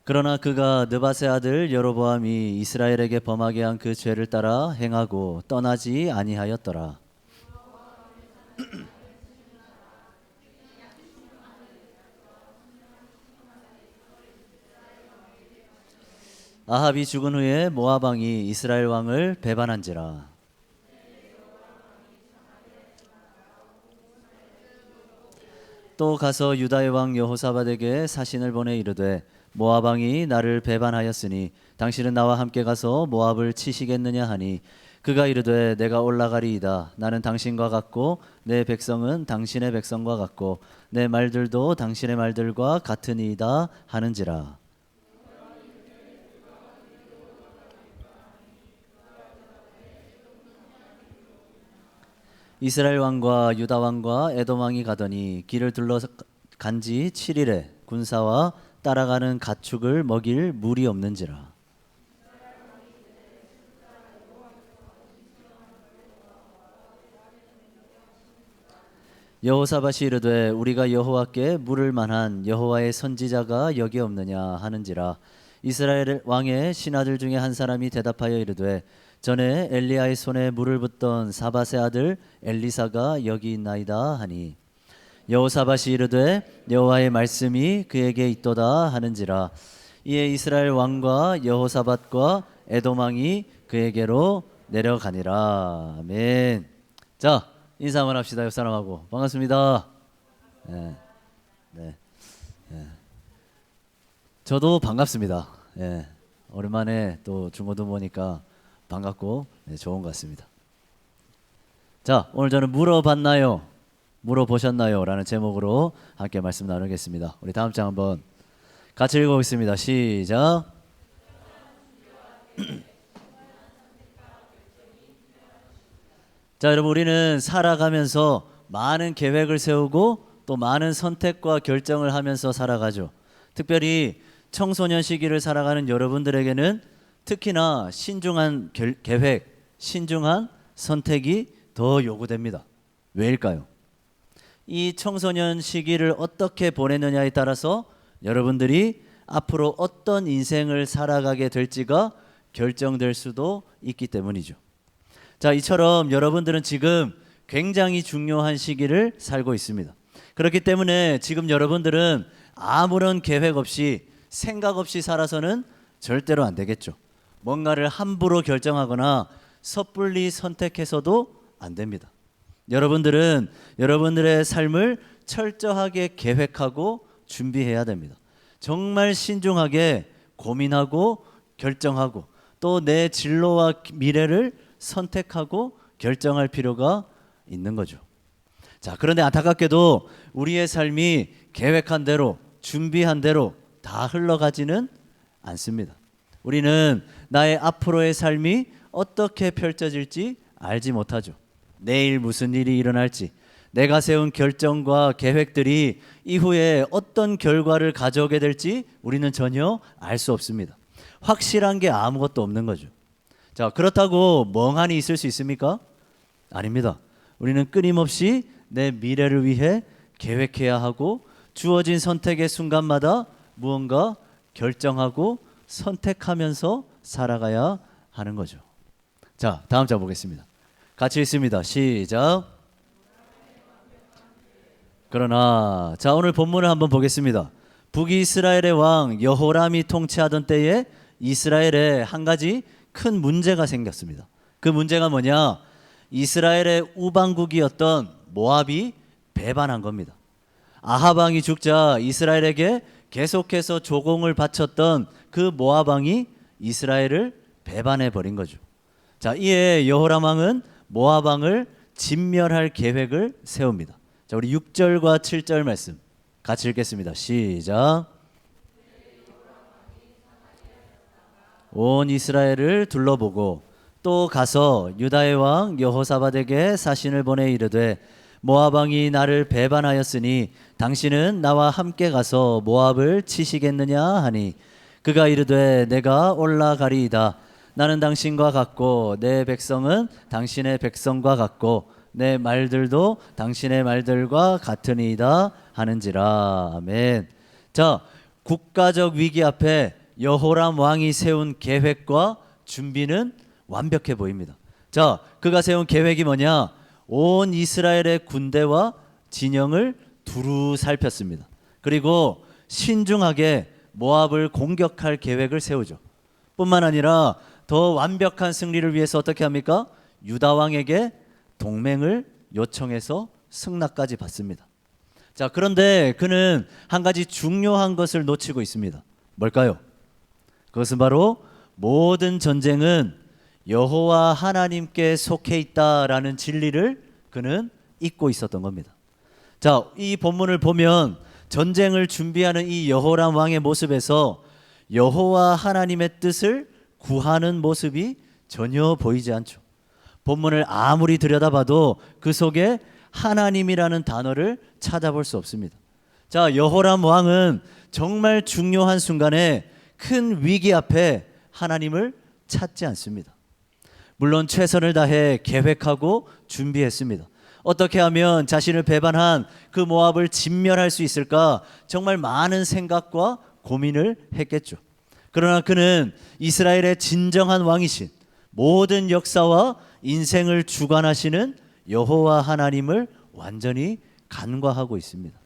그러나 그가 느밧의 아들 여로보암이 이스라엘에게 범하게 한 그 죄를 따라 행하고 떠나지 아니하였더라. 아합이 죽은 후에 모압 왕이 이스라엘 왕을 배반한지라. 또 가서 유다의 왕 여호사밧에게 사신을 보내 이르되 모압 왕이 나를 배반하였으니 당신은 나와 함께 가서 모압을 치시겠느냐 하니 그가 이르되 내가 올라가리이다. 나는 당신과 같고 내 백성은 당신의 백성과 같고 내 말들도 당신의 말들과 같으니이다 하는지라. 이스라엘 왕과 유다 왕과 에돔 왕이 가더니 길을 둘러 간지 7일에 군사와 따라가는 가축을 먹일 물이 없는지라. 여호사밧이 이르되 우리가 여호와께 물을 만한 여호와의 선지자가 여기 없느냐 하는지라. 이스라엘 왕의 신하들 중에 한 사람이 대답하여 이르되 전에 엘리야의 손에 물을 붓던 사밧의 아들 엘리사가 여기 있나이다 하니 여호사밧이 이르되 여호와의 말씀이 그에게 있도다 하는지라. 이에 이스라엘 왕과 여호사밧과 에돔 왕이 그에게로 내려가니라. 아멘. 자, 인사 한번 합시다. 옆 사람하고 반갑습니다. 네. 네. 네. 저도 반갑습니다. 네. 오랜만에 또 중고등 보니까 반갑고 네, 좋은 것 같습니다. 자, 오늘 저는 물어봤나요? 물어보셨나요? 라는 제목으로 함께 말씀 나누겠습니다. 우리 다음 장 한번 같이 읽어보겠습니다. 시작. 자, 여러분, 우리는 살아가면서 많은 계획을 세우고 또 많은 선택과 결정을 하면서 살아가죠. 특별히 청소년 시기를 살아가는 여러분들에게는 특히나 신중한 계획, 신중한 선택이 더 요구됩니다. 왜일까요? 이 청소년 시기를 어떻게 보내느냐에 따라서 여러분들이 앞으로 어떤 인생을 살아가게 될지가 결정될 수도 있기 때문이죠. 자, 이처럼 여러분들은 지금 굉장히 중요한 시기를 살고 있습니다. 그렇기 때문에 지금 여러분들은 아무런 계획 없이 생각 없이 살아서는 절대로 안 되겠죠. 뭔가를 함부로 결정하거나 섣불리 선택해서도 안 됩니다. 여러분들은 여러분들의 삶을 철저하게 계획하고 준비해야 됩니다. 정말 신중하게 고민하고 결정하고 또 내 진로와 미래를 선택하고 결정할 필요가 있는 거죠. 자, 그런데 안타깝게도 우리의 삶이 계획한 대로 준비한 대로 다 흘러가지는 않습니다. 우리는 나의 앞으로의 삶이 어떻게 펼쳐질지 알지 못하죠. 내일 무슨 일이 일어날지, 내가 세운 결정과 계획들이 이후에 어떤 결과를 가져오게 될지 우리는 전혀 알 수 없습니다. 확실한 게 아무것도 없는 거죠. 자, 그렇다고 멍하니 있을 수 있습니까? 아닙니다. 우리는 끊임없이 내 미래를 위해 계획해야 하고 주어진 선택의 순간마다 무언가 결정하고 선택하면서 살아가야 하는 거죠. 자, 다음 장 보겠습니다. 같이 읽습니다. 시작. 그러나 자, 오늘 본문을 한번 보겠습니다. 북이스라엘의 왕 여호람이 통치하던 때에 이스라엘에 한 가지 큰 문제가 생겼습니다. 그 문제가 뭐냐? 이스라엘의 우방국이었던 모압이 배반한 겁니다. 아합 왕이 죽자 이스라엘에게 계속해서 조공을 바쳤던 그 모압 왕이 이스라엘을 배반해 버린 거죠. 자, 이에 여호람 왕은 모압 왕을 진멸할 계획을 세웁니다. 자, 우리 6절과 7절 말씀 같이 읽겠습니다. 시작. 온 이스라엘을 둘러보고 또 가서 유다의 왕 여호사밧에게 사신을 보내 이르되 모압 왕이 나를 배반하였으니 당신은 나와 함께 가서 모압을 치시겠느냐 하니 그가 이르되 내가 올라가리이다. 나는 당신과 같고 내 백성은 당신의 백성과 같고 내 말들도 당신의 말들과 같으니이다 하는지라. 아멘. 자, 국가적 위기 앞에 여호람 왕이 세운 계획과 준비는 완벽해 보입니다. 자, 그가 세운 계획이 뭐냐? 온 이스라엘의 군대와 진영을 두루 살폈습니다. 그리고 신중하게 모압을 공격할 계획을 세우죠. 뿐만 아니라 더 완벽한 승리를 위해서 어떻게 합니까? 유다 왕에게 동맹을 요청해서 승낙까지 받습니다. 자, 그런데 그는 한 가지 중요한 것을 놓치고 있습니다. 뭘까요? 그것은 바로 모든 전쟁은 여호와 하나님께 속해 있다라는 진리를 그는 잊고 있었던 겁니다. 자, 이 본문을 보면 전쟁을 준비하는 이 여호람 왕의 모습에서 여호와 하나님의 뜻을 구하는 모습이 전혀 보이지 않죠. 본문을 아무리 들여다봐도 그 속에 하나님이라는 단어를 찾아볼 수 없습니다. 자, 여호람 왕은 정말 중요한 순간에 큰 위기 앞에 하나님을 찾지 않습니다. 물론 최선을 다해 계획하고 준비했습니다. 어떻게 하면 자신을 배반한 그 모압을 진멸할 수 있을까? 정말 많은 생각과 고민을 했겠죠. 그러나 그는 이스라엘의 진정한 왕이신, 모든 역사와 인생을 주관하시는 여호와 하나님을 완전히 간과하고 있습니다.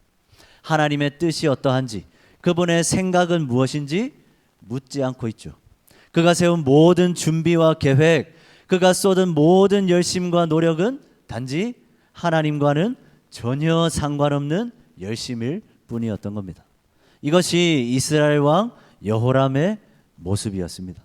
하나님의 뜻이 어떠한지, 그분의 생각은 무엇인지 묻지 않고 있죠. 그가 세운 모든 준비와 계획, 그가 쏟은 모든 열심과 노력은 단지 하나님과는 전혀 상관없는 열심일 뿐이었던 겁니다. 이것이 이스라엘 왕 여호람의 모습이었습니다.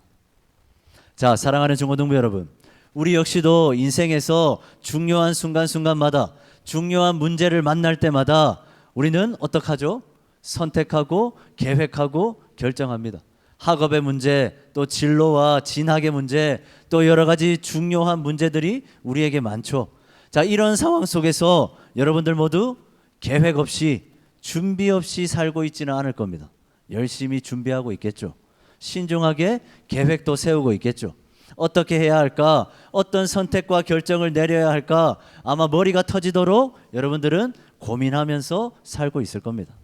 자, 사랑하는 중고등부 여러분, 우리 역시도 인생에서 중요한 순간순간마다, 중요한 문제를 만날 때마다 우리는 어떻게 하죠? 선택하고 계획하고 결정합니다. 학업의 문제, 또 진로와 진학의 문제, 또 여러 가지 중요한 문제들이 우리에게 많죠. 자, 이런 상황 속에서 여러분들 모두 계획 없이, 준비 없이 살고 있지는 않을 겁니다. 열심히 준비하고 있겠죠. 신중하게 계획도 세우고 있겠죠. 어떻게 해야 할까? 어떤 선택과 결정을 내려야 할까? 아마 머리가 터지도록 여러분들은 고민하면서 살고 있을 겁니다.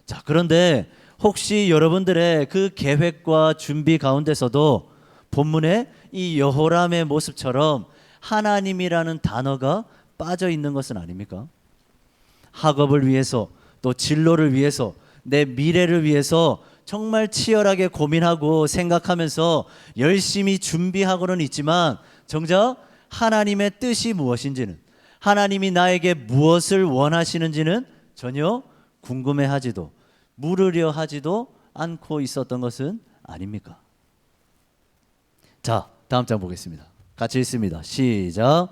자, 그런데 혹시 여러분들의 그 계획과 준비 가운데서도 본문에 이 여호람의 모습처럼 하나님이라는 단어가 빠져 있는 것은 아닙니까? 학업을 위해서, 또 진로를 위해서, 내 미래를 위해서 정말 치열하게 고민하고 생각하면서 열심히 준비하고는 있지만 정작 하나님의 뜻이 무엇인지는, 하나님이 나에게 무엇을 원하시는지는 전혀 궁금해하지도 물으려 하지도 않고 있었던 것은 아닙니까? 자, 다음 장 보겠습니다. 같이 읽습니다. 시작.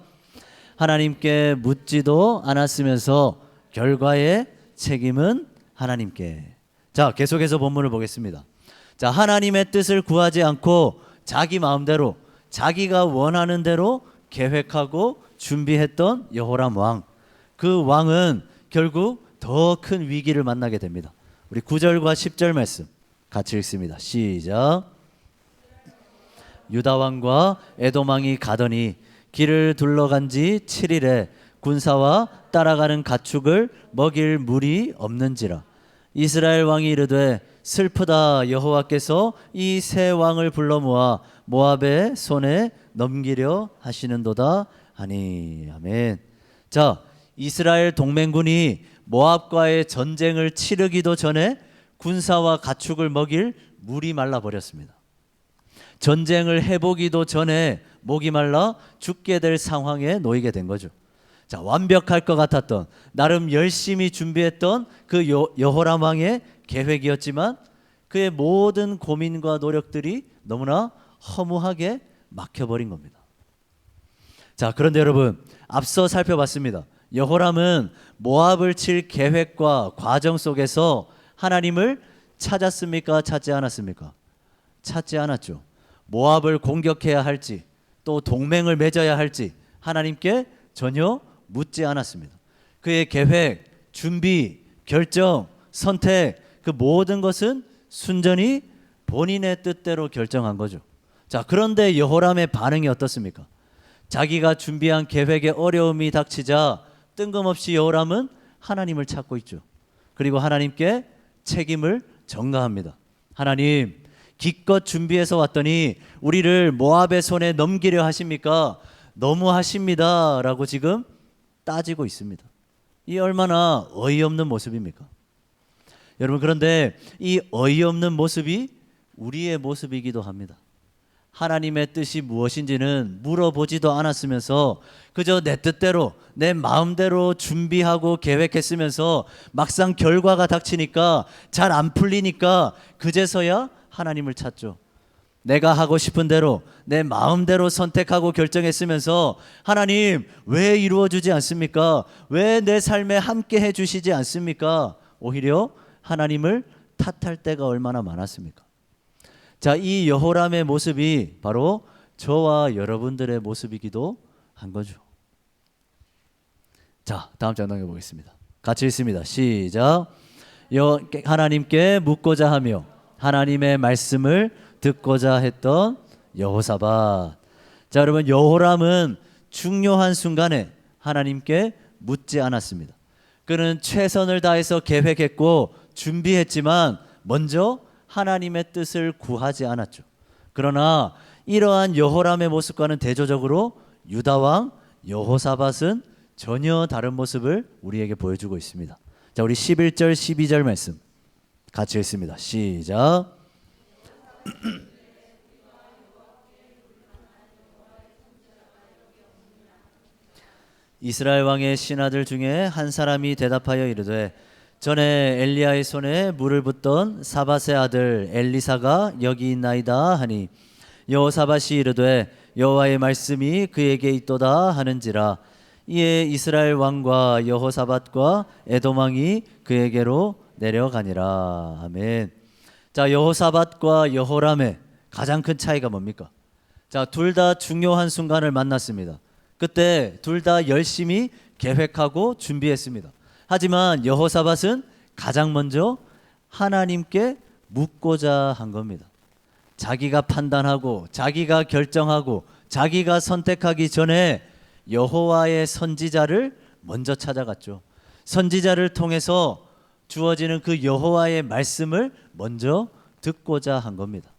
하나님께 묻지도 않았으면서 결과의 책임은 하나님께. 자, 계속해서 본문을 보겠습니다. 자, 하나님의 뜻을 구하지 않고 자기 마음대로, 자기가 원하는 대로 계획하고 준비했던 여호람 왕. 그 왕은 결국 더 큰 위기를 만나게 됩니다. 우리 9절과 10절 말씀 같이 읽습니다. 시작. 유다 왕과 에돔 왕이 가더니 길을 둘러간 지 7일에 군사와 따라가는 가축을 먹일 물이 없는지라. 이스라엘 왕이 이르되 슬프다, 여호와께서 이 세 왕을 불러 모아 모압의 손에 넘기려 하시는도다 하니. 아멘. 자, 이스라엘 동맹군이 모압과의 전쟁을 치르기도 전에 군사와 가축을 먹일 물이 말라 버렸습니다. 전쟁을 해보기도 전에 목이 말라 죽게 될 상황에 놓이게 된 거죠. 자, 완벽할 것 같았던, 나름 열심히 준비했던 그 여호람 왕의 계획이었지만 그의 모든 고민과 노력들이 너무나 허무하게 막혀버린 겁니다. 자, 그런데 여러분, 앞서 살펴봤습니다. 여호람은 모압을 칠 계획과 과정 속에서 하나님을 찾았습니까? 찾지 않았습니까? 찾지 않았죠. 모압을 공격해야 할지, 또 동맹을 맺어야 할지 하나님께 전혀 묻지 않았습니다. 그의 계획, 준비, 결정, 선택, 그 모든 것은 순전히 본인의 뜻대로 결정한 거죠. 자, 그런데 여호람의 반응이 어떻습니까? 자기가 준비한 계획에 어려움이 닥치자 뜬금없이 여호람은 하나님을 찾고 있죠. 그리고 하나님께 책임을 전가합니다. 하나님, 기껏 준비해서 왔더니 우리를 모압의 손에 넘기려 하십니까? 너무하십니다 라고 지금 따지고 있습니다. 이 얼마나 어이없는 모습입니까? 여러분, 그런데 이 어이없는 모습이 우리의 모습이기도 합니다. 하나님의 뜻이 무엇인지는 물어보지도 않았으면서 그저 내 뜻대로 내 마음대로 준비하고 계획했으면서 막상 결과가 닥치니까 잘 안 풀리니까 그제서야 하나님을 찾죠. 내가 하고 싶은 대로 내 마음대로 선택하고 결정했으면서 하나님 왜 이루어주지 않습니까? 왜 내 삶에 함께 해주시지 않습니까? 오히려 하나님을 탓할 때가 얼마나 많았습니까? 자, 이 여호람의 모습이 바로 저와 여러분들의 모습이기도 한 거죠. 자, 다음 장 넘겨보겠습니다. 같이 읽습니다. 시작. 하나님께 묻고자 하며 하나님의 말씀을 듣고자 했던 여호사밧. 자, 여러분, 여호람은 중요한 순간에 하나님께 묻지 않았습니다. 그는 최선을 다해서 계획했고 준비했지만 먼저 하나님의 뜻을 구하지 않았죠. 그러나 이러한 여호람의 모습과는 대조적으로 유다 왕 여호사밧은 전혀 다른 모습을 우리에게 보여주고 있습니다. 자, 우리 11절 12절 말씀 같이 읽습니다. 시작. 이스라엘 왕의 신하들 중에 한 사람이 대답하여 이르되 전에 엘리야의 손에 물을 붓던 사밧의 아들 엘리사가 여기 있나이다 하니 여호사밧이 이르되 여호와의 말씀이 그에게 있도다 하는지라. 이에 이스라엘 왕과 여호사밧과 에돔 왕이 그에게로 내려가니라. 아멘. 자, 여호사밧과 여호람의 가장 큰 차이가 뭡니까? 자, 둘 다 중요한 순간을 만났습니다. 그때 둘 다 열심히 계획하고 준비했습니다. 하지만 여호사밧은 가장 먼저 하나님께 묻고자 한 겁니다. 자기가 판단하고 자기가 결정하고 자기가 선택하기 전에 여호와의 선지자를 먼저 찾아갔죠. 선지자를 통해서 주어지는 그 여호와의 말씀을 먼저 듣고자 한 겁니다.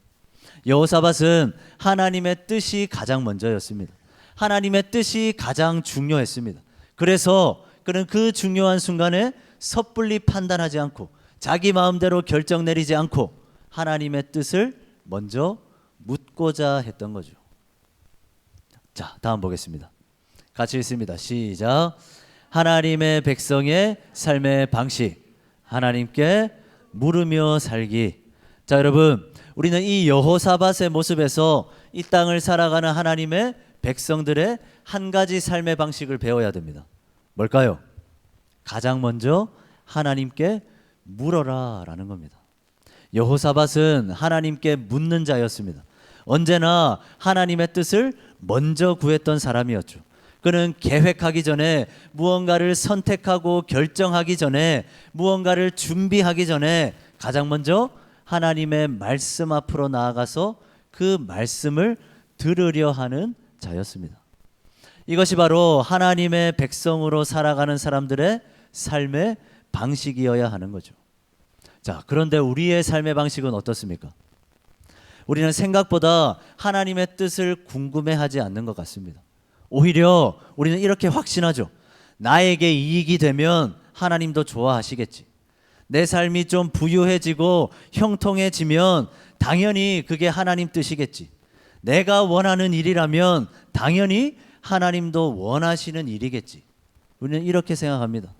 여호사밧은 하나님의 뜻이 가장 먼저였습니다. 하나님의 뜻이 가장 중요했습니다. 그래서 그는 그 중요한 순간에 섣불리 판단하지 않고 자기 마음대로 결정 내리지 않고 하나님의 뜻을 먼저 묻고자 했던 거죠. 자, 다음 보겠습니다. 같이 읽습니다. 시작. 하나님의 백성의 삶의 방식, 하나님께 물으며 살기. 자, 여러분, 우리는 이 여호사밧의 모습에서 이 땅을 살아가는 하나님의 백성들의 한 가지 삶의 방식을 배워야 됩니다. 뭘까요? 가장 먼저 하나님께 물어라 라는 겁니다. 여호사밧은 하나님께 묻는 자였습니다. 언제나 하나님의 뜻을 먼저 구했던 사람이었죠. 그는 계획하기 전에, 무언가를 선택하고 결정하기 전에, 무언가를 준비하기 전에 가장 먼저 하나님의 말씀 앞으로 나아가서 그 말씀을 들으려 하는 자였습니다. 이것이 바로 하나님의 백성으로 살아가는 사람들의 삶의 방식이어야 하는 거죠. 자, 그런데 우리의 삶의 방식은 어떻습니까? 우리는 생각보다 하나님의 뜻을 궁금해하지 않는 것 같습니다. 오히려 우리는 이렇게 확신하죠. 나에게 이익이 되면 하나님도 좋아하시겠지. 내 삶이 좀 부유해지고 형통해지면 당연히 그게 하나님 뜻이겠지. 내가 원하는 일이라면 당연히 하나님도 원하시는 일이겠지. 우리는 이렇게 생각합니다.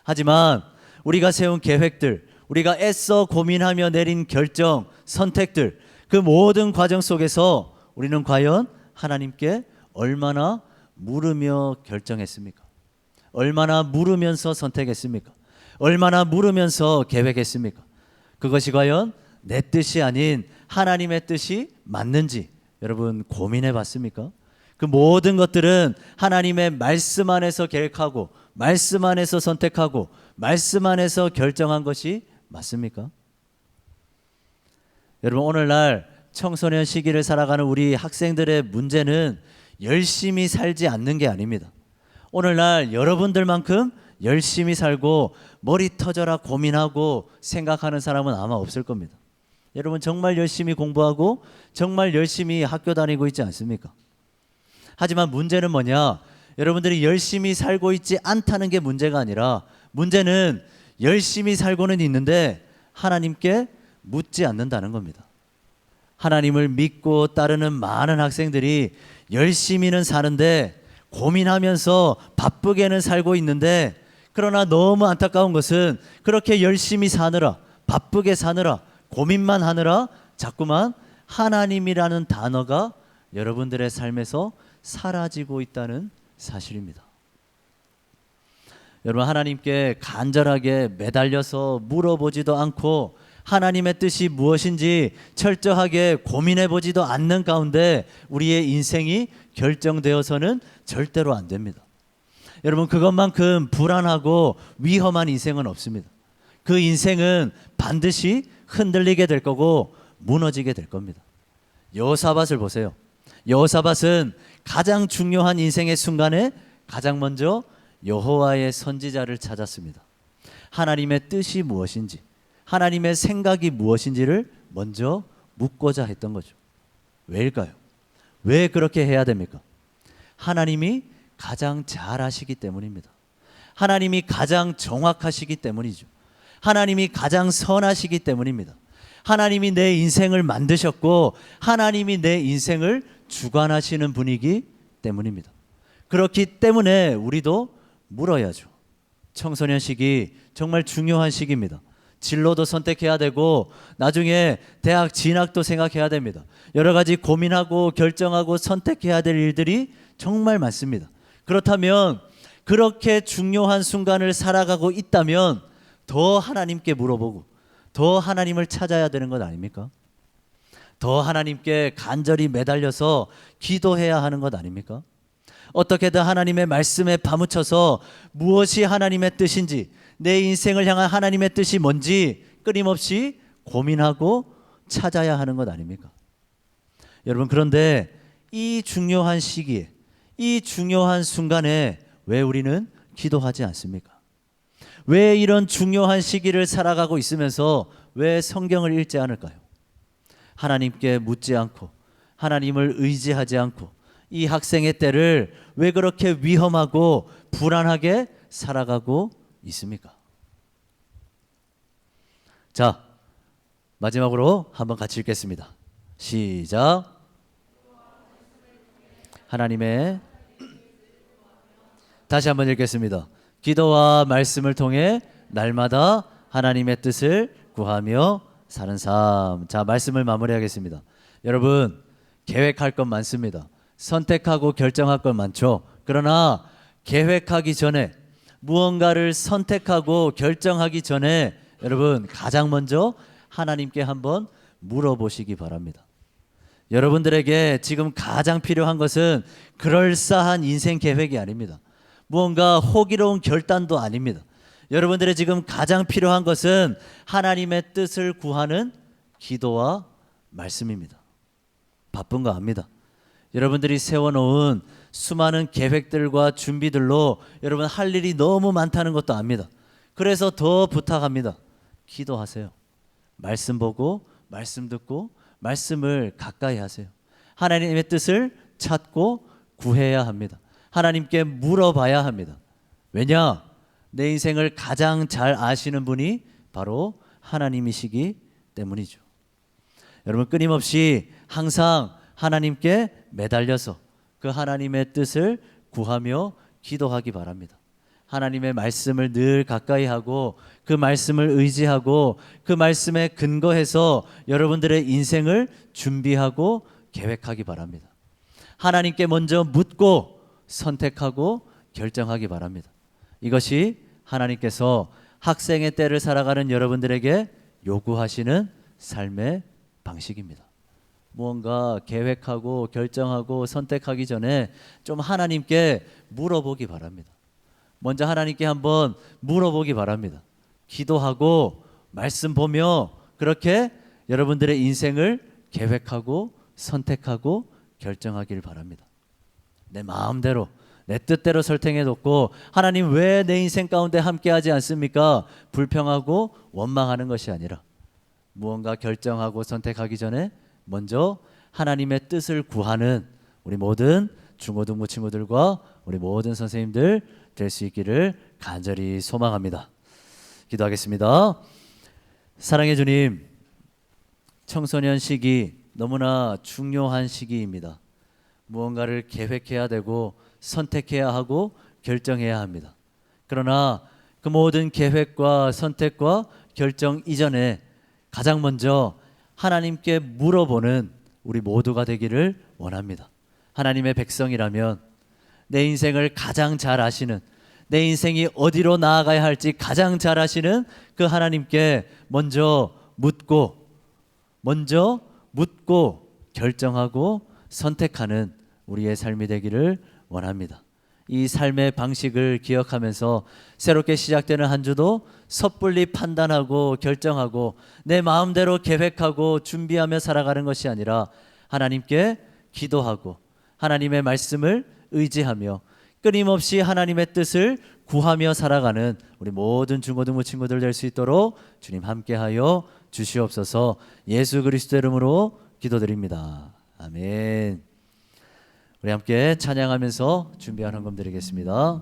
하지만 우리가 세운 계획들, 우리가 애써 고민하며 내린 결정, 선택들, 그 모든 과정 속에서 우리는 과연 하나님께 얼마나 물으며 결정했습니까? 얼마나 물으면서 선택했습니까? 얼마나 물으면서 계획했습니까? 그것이 과연 내 뜻이 아닌 하나님의 뜻이 맞는지 여러분 고민해 봤습니까? 그 모든 것들은 하나님의 말씀 안에서 계획하고 말씀 안에서 선택하고 말씀 안에서 결정한 것이 맞습니까? 여러분, 오늘날 청소년 시기를 살아가는 우리 학생들의 문제는 열심히 살지 않는 게 아닙니다. 오늘날 여러분들만큼 열심히 살고 머리 터져라 고민하고 생각하는 사람은 아마 없을 겁니다. 여러분 정말 열심히 공부하고 정말 열심히 학교 다니고 있지 않습니까? 하지만 문제는 뭐냐? 여러분들이 열심히 살고 있지 않다는 게 문제가 아니라 문제는 열심히 살고는 있는데 하나님께 묻지 않는다는 겁니다. 하나님을 믿고 따르는 많은 학생들이 열심히는 사는데 고민하면서 바쁘게는 살고 있는데 그러나 너무 안타까운 것은 그렇게 열심히 사느라 바쁘게 사느라 고민만 하느라 자꾸만 하나님이라는 단어가 여러분들의 삶에서 사라지고 있다는 사실입니다. 여러분 하나님께 간절하게 매달려서 물어보지도 않고 하나님의 뜻이 무엇인지 철저하게 고민해 보지도 않는 가운데 우리의 인생이 결정되어서는 절대로 안 됩니다. 여러분 그것만큼 불안하고 위험한 인생은 없습니다. 그 인생은 반드시 흔들리게 될 거고 무너지게 될 겁니다. 여호사밧을 보세요. 여호사밧은 가장 중요한 인생의 순간에 가장 먼저 여호와의 선지자를 찾았습니다. 하나님의 뜻이 무엇인지 하나님의 생각이 무엇인지를 먼저 묻고자 했던 거죠. 왜일까요? 왜 그렇게 해야 됩니까? 하나님이 가장 잘 아시기 때문입니다. 하나님이 가장 정확하시기 때문이죠. 하나님이 가장 선하시기 때문입니다. 하나님이 내 인생을 만드셨고 하나님이 내 인생을 주관하시는 분이기 때문입니다. 그렇기 때문에 우리도 물어야죠. 청소년 시기 정말 중요한 시기입니다. 진로도 선택해야 되고 나중에 대학 진학도 생각해야 됩니다. 여러 가지 고민하고 결정하고 선택해야 될 일들이 정말 많습니다. 그렇다면 그렇게 중요한 순간을 살아가고 있다면 더 하나님께 물어보고 더 하나님을 찾아야 되는 것 아닙니까? 더 하나님께 간절히 매달려서 기도해야 하는 것 아닙니까? 어떻게든 하나님의 말씀에 파묻혀서 무엇이 하나님의 뜻인지 내 인생을 향한 하나님의 뜻이 뭔지 끊임없이 고민하고 찾아야 하는 것 아닙니까? 여러분 그런데 이 중요한 시기에 이 중요한 순간에 왜 우리는 기도하지 않습니까? 왜 이런 중요한 시기를 살아가고 있으면서 왜 성경을 읽지 않을까요? 하나님께 묻지 않고 하나님을 의지하지 않고 이 학생의 때를 왜 그렇게 위험하고 불안하게 살아가고 있습니까? 자, 마지막으로 한번 같이 읽겠습니다. 시작. 하나님의 다시 한번 읽겠습니다. 기도와 말씀을 통해 날마다 하나님의 뜻을 구하며 사는 삶. 자, 말씀을 마무리하겠습니다. 여러분, 계획할 것 많습니다. 선택하고 결정할 것 많죠. 그러나 계획하기 전에 무언가를 선택하고 결정하기 전에 여러분 가장 먼저 하나님께 한번 물어보시기 바랍니다. 여러분들에게 지금 가장 필요한 것은 그럴싸한 인생 계획이 아닙니다. 무언가 호기로운 결단도 아닙니다. 여러분들의 지금 가장 필요한 것은 하나님의 뜻을 구하는 기도와 말씀입니다. 바쁜 거 압니다. 여러분들이 세워놓은 수많은 계획들과 준비들로 여러분 할 일이 너무 많다는 것도 압니다. 그래서 더 부탁합니다. 기도하세요. 말씀 보고 말씀 듣고 말씀을 가까이 하세요. 하나님의 뜻을 찾고 구해야 합니다. 하나님께 물어봐야 합니다. 왜냐? 내 인생을 가장 잘 아시는 분이 바로 하나님이시기 때문이죠. 여러분 끊임없이 항상 하나님께 매달려서 그 하나님의 뜻을 구하며 기도하기 바랍니다. 하나님의 말씀을 늘 가까이 하고 그 말씀을 의지하고 그 말씀에 근거해서 여러분들의 인생을 준비하고 계획하기 바랍니다. 하나님께 먼저 묻고 선택하고 결정하기 바랍니다. 이것이 하나님께서 학생의 때를 살아가는 여러분들에게 요구하시는 삶의 방식입니다. 무언가 계획하고 결정하고 선택하기 전에 좀 하나님께 물어보기 바랍니다. 먼저 하나님께 한번 물어보기 바랍니다. 기도하고 말씀 보며 그렇게 여러분들의 인생을 계획하고 선택하고 결정하길 바랍니다. 내 마음대로 내 뜻대로 설정해뒀고 하나님 왜 내 인생 가운데 함께하지 않습니까? 불평하고 원망하는 것이 아니라 무언가 결정하고 선택하기 전에 먼저 하나님의 뜻을 구하는 우리 모든 중고등부 친구들과 우리 모든 선생님들 될 수 있기를 간절히 소망합니다. 기도하겠습니다. 사랑의 주님, 청소년 시기 너무나 중요한 시기입니다. 무언가를 계획해야 되고 선택해야 하고 결정해야 합니다. 그러나 그 모든 계획과 선택과 결정 이전에 가장 먼저 하나님께 물어보는 우리 모두가 되기를 원합니다. 하나님의 백성이라면 내 인생을 가장 잘 아시는, 내 인생이 어디로 나아가야 할지 가장 잘 아시는 그 하나님께 먼저 묻고 결정하고 선택하는 우리의 삶이 되기를 원합니다. 이 삶의 방식을 기억하면서 새롭게 시작되는 한 주도 섣불리 판단하고 결정하고 내 마음대로 계획하고 준비하며 살아가는 것이 아니라 하나님께 기도하고 하나님의 말씀을 의지하며 끊임없이 하나님의 뜻을 구하며 살아가는 우리 모든 중고등부 친구들 될 수 있도록 주님 함께하여 주시옵소서. 예수 그리스도 이름으로 기도드립니다. 아멘. 우리 함께 찬양하면서 준비한 헌금 드리겠습니다.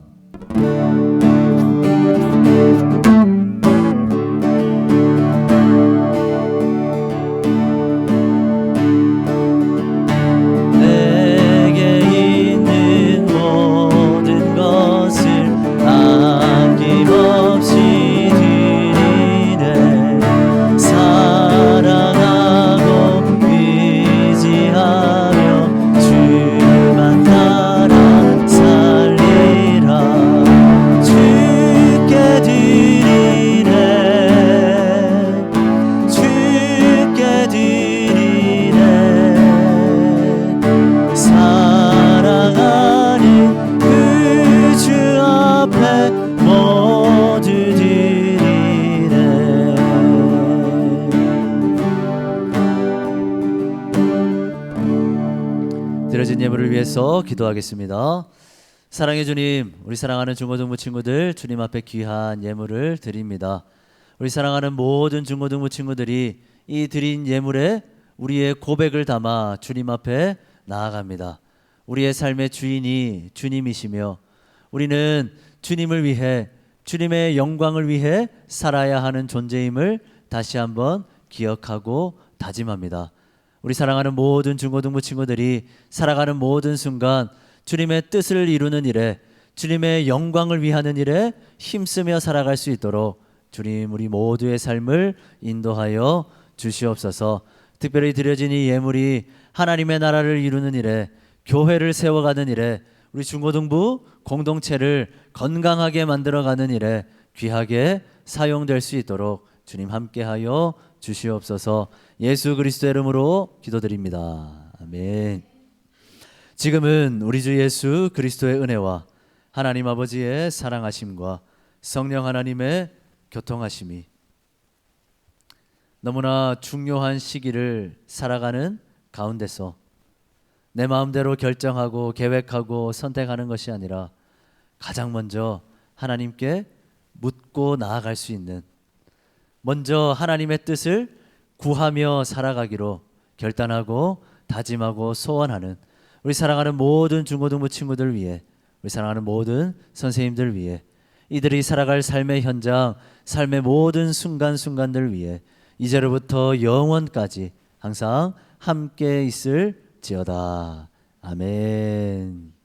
드려진 예물을 위해서 기도하겠습니다. 사랑의 주님, 우리 사랑하는 중고등부 친구들 주님 앞에 귀한 예물을 드립니다. 우리 사랑하는 모든 중고등부 친구들이 이 드린 예물에 우리의 고백을 담아 주님 앞에 나아갑니다. 우리의 삶의 주인이 주님이시며 우리는 주님을 위해, 주님의 영광을 위해 살아야 하는 존재임을 다시 한번 기억하고 다짐합니다. 우리 사랑하는 모든 중고등부 친구들이 살아가는 모든 순간 주님의 뜻을 이루는 일에, 주님의 영광을 위하는 일에 힘쓰며 살아갈 수 있도록 주님 우리 모두의 삶을 인도하여 주시옵소서. 특별히 드려진 이 예물이 하나님의 나라를 이루는 일에, 교회를 세워가는 일에, 우리 중고등부 공동체를 건강하게 만들어가는 일에 귀하게 사용될 수 있도록 주님 함께하여 주시옵소서. 예수 그리스도의 이름으로 기도드립니다. 아멘. 지금은 우리 주 예수 그리스도의 은혜와 하나님 아버지의 사랑하심과 성령 하나님의 교통하심이 너무나 중요한 시기를 살아가는 가운데서 내 마음대로 결정하고 계획하고 선택하는 것이 아니라 가장 먼저 하나님께 묻고 나아갈 수 있는, 먼저 하나님의 뜻을 구하며 살아가기로 결단하고 다짐하고 소원하는 우리 사랑하는 모든 중고등부 친구들 위해, 우리 사랑하는 모든 선생님들 위해, 이들이 살아갈 삶의 현장, 삶의 모든 순간순간들 위해 이제로부터 영원까지 항상 함께 있을지어다. 아멘.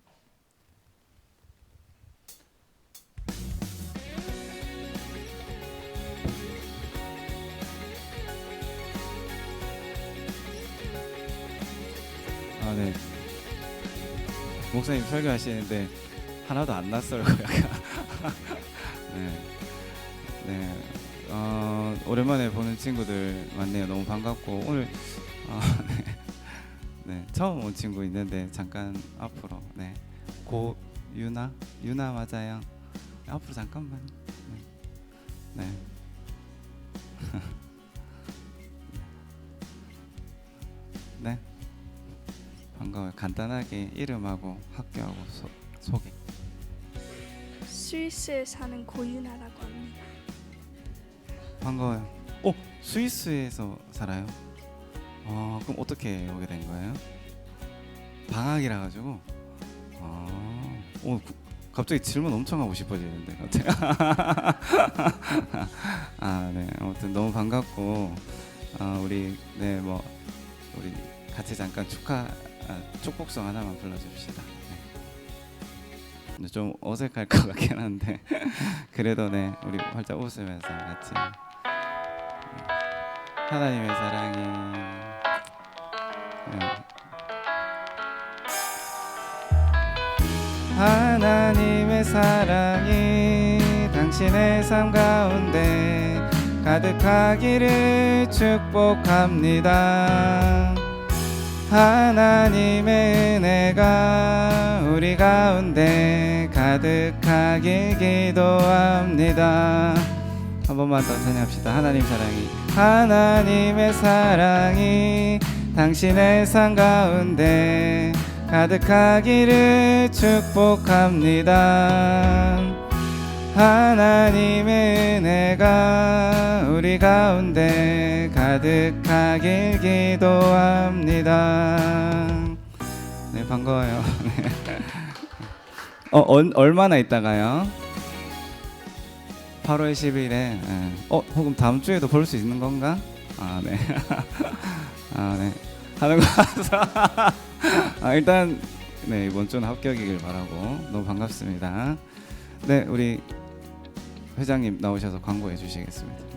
네. 목사님 설교하시는데 하나도 안 낯설고 약간 네. 오랜만에 보는 친구들 많네요. 너무 반갑고 오늘 네. 처음 온 친구 있는데 잠깐 앞으로 고유나 맞아요. 앞으로 잠깐만. 네. 네. 반가워요. 간단하게 이름하고 학교하고 소개. 스위스에 사는 고유나라고 합니다. 반가워요. 스위스에서 살아요? 그럼 어떻게 오게 된 거예요? 방학이라 가지고. 갑자기 질문 엄청 하고 싶어지는데 갑자기. 네. 아무튼 너무 반갑고 우리 우리 같이 잠깐 축복성 하나만 불러줍시다. 네. 근데 좀 어색할 것 같긴 한데 그래도 네 우리 활짝 웃으면서 같이. 하나님의 사랑이 하나님의 사랑이 당신의 삶 가운데 가득하기를 축복합니다. 하나님의 은혜가 우리 가운데 가득하길 기도합니다. 한 번만 더 찬양합시다. 하나님의 사랑이 당신의 삶 가운데 가득하기를 축복합니다. 하나님의 은혜가 우리 가운데 가득하길 기도합니다. 네, 반가워요. 네. 얼마나 있다가요? 8월 10일에 혹은 다음 주에도 볼 수 있는 건가? 네. 네. 하는 거 같아서 일단 네, 이번 주는 합격이길 바라고 너무 반갑습니다. 네, 우리 회장님 나오셔서 광고해 주시겠습니다.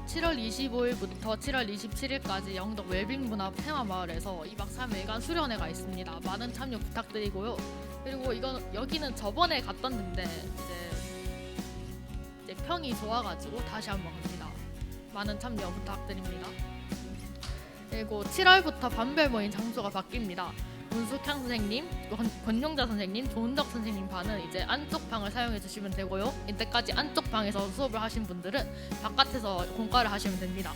7월 25일부터 7월 27일까지 영덕 웰빙문화 테마마을에서 2박 3일간 수련회가 있습니다. 많은 참여 부탁드리고요. 그리고 여기는 저번에 갔었는데 이제 평이 좋아가지고 다시 한번 갑니다. 많은 참여 부탁드립니다. 그리고 7월부터 반별 모임 장소가 바뀝니다. 문숙향 선생님, 권용자 선생님, 조은덕 선생님 반은 이제 안쪽 방을 사용해 주시면 되고요. 이때까지 안쪽 방에서 수업을 하신 분들은 바깥에서 공과를 하시면 됩니다.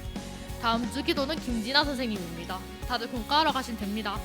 다음 주 기도는 김진아 선생님입니다. 다들 공과하러 가시면 됩니다.